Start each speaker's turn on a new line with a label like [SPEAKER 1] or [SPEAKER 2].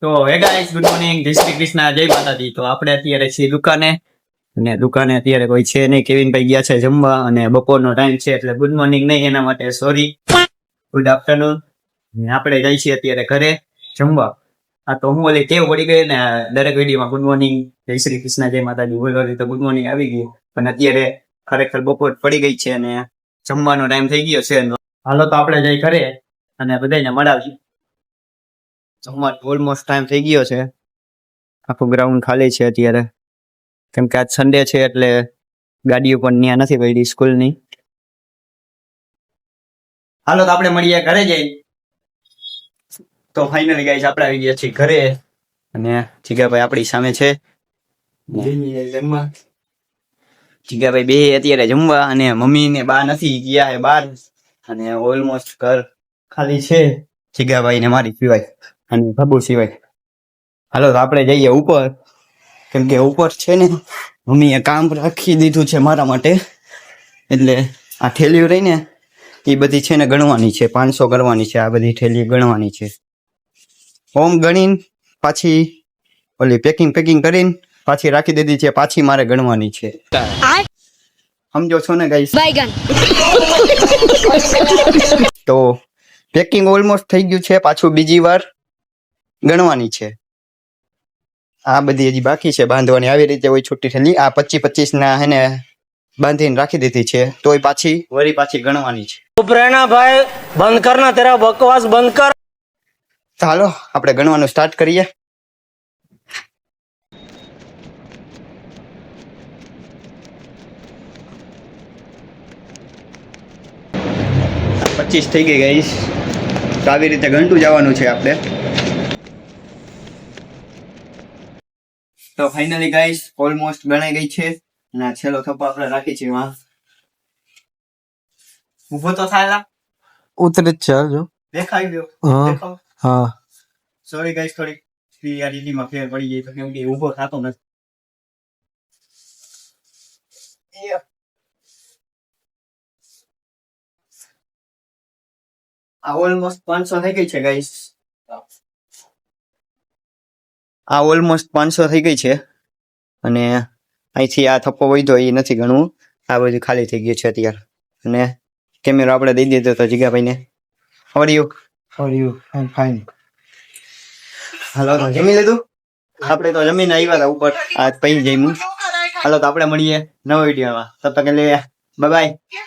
[SPEAKER 1] તો હે guys, good morning, જય શ્રી કૃષ્ણ, જય માતાજી. તો આપણે અત્યારે છીએ દુકાને, અને દુકાને અત્યારે કોઈ છે નહીં. કેવિનભાઈ ગયા છે જમવા, અને બપોરનો ટાઈમ છે એટલે ગુડ મોર્નિંગ નહીં, એના માટે સોરી, ગુડ આફ્ટરનૂન. આપણે જઈએ છીએ અત્યારે ઘરે જમવા. હા, તો હું ઓલી ટેવ પડી ગઈ ને દરેક વિડીયોમાં ગુડ મોર્નિંગ, જય શ્રી કૃષ્ણ, જય માતાજી બોલવાની, તો ગુડ મોર્નિંગ આવી ગયું. પણ અત્યારે ખરેખર બપોર પડી ગઈ છે અને જમવાનો ટાઈમ થઈ ગયો છે. હાલો તો આપણે જઈ ઘરે અને બધાને મળાવીએ. જમવાનો ઓલમોસ્ટ ટાઈમ થઈ ગયો છે. આખું ગ્રાઉન્ડ ખાલી છે અત્યારે, કેમ કે આજ સન્ડે છે એટલે ગાડીઓ પણ ત્યાં નથી પડી સ્કૂલની. હાલો તો આપણે મળીએ ઘરે જઈ. તો ફાઇનલી ગાઈસ આપણે આવી ગયા છીએ ઘરે, અને જીગાભાઈ આપણી સામે છે. જીગાભાઈ બે અત્યારે જમવા, અને મમ્મી ને બા નથી, ગયા હે બાર, અને ઓલમોસ્ટ ઘર ખાલી છે જીગાભાઈ ને મારી સિવાય અને બાબુ સિવાય. હાલો તો આપણે જઈએ ઉપર, કેમ કે ઉપર છે ને મમ્મીએ કામ રાખી દીધું છે મારા માટે. એટલે આ થેલીઓ રહી ને એ બધી છે ને ગણવાની છે, 500 ગણવાની છે. આ બધી થેલી ગણવાની છે. ઓમ ગણીને પાછી ઓલી પેકિંગ કરીને પાછી રાખી દીધી છે. પાછી મારે ગણવાની છે. સમજો છો ને ગાઈસ? તો પેકિંગ ઓલમોસ્ટ થઈ ગયું છે, પાછું બીજી વાર ગણવાની છે. આ બધી હજી બાકી છે બાંધવાની. આવી રીતે હોય છૂટી થેલી. આ 25 ના હે ને બાંધીને રાખી દીધી છે, તોય પાછી ગણવાની છે.
[SPEAKER 2] પ્રેરણા ભાઈ, બંધ કરના, તેરા બકવાસ બંધ કર.
[SPEAKER 1] ચાલો આપણે ગણવાનું સ્ટાર્ટ કરીએ. પચીસ થઈ ગઈ ગાઈસ. તો આવી રીતે ગણતું જવાનું છે આપણે. તો ફાઇનલી ગાઈસ ઓલમોસ્ટ ગણાઈ ગઈ છે, અને છેલ્લો થપ્પો આપણે રાખી છે. ઉભો તો થાય,
[SPEAKER 2] ઉતરે જ ચાલજો.
[SPEAKER 1] દેખાઈ ગયો.
[SPEAKER 2] હા હા,
[SPEAKER 1] સોરી ગાઈસ, થોડી ક્લિયરિટીમાં ફેર પડી ગઈ, કેમ કે ઉભો થતો નથી. આ ઓલમોસ્ટ 500 થઈ ગઈ છે ગાઈસ. આ ઓલમોસ્ટ 500 થઈ ગઈ છે, અને અહીંથી આ થપ્પો વધ્યો એ નથી ગણવું. આ બધું ખાલી થઈ ગયું છે અત્યારે. અને કેમેરો આપણે દઈ દીધો તો જીગાભાઈને. How are you?
[SPEAKER 2] ફાઇન.
[SPEAKER 1] હાલો તો જમી લીધું? આપણે તો જમીને આવ્યા હતા ઉપર, આ પઈ જઈમું. હાલો તો આપણે મળીએ નવા વિડીયોમાં. તબ તક લે બાય બાય.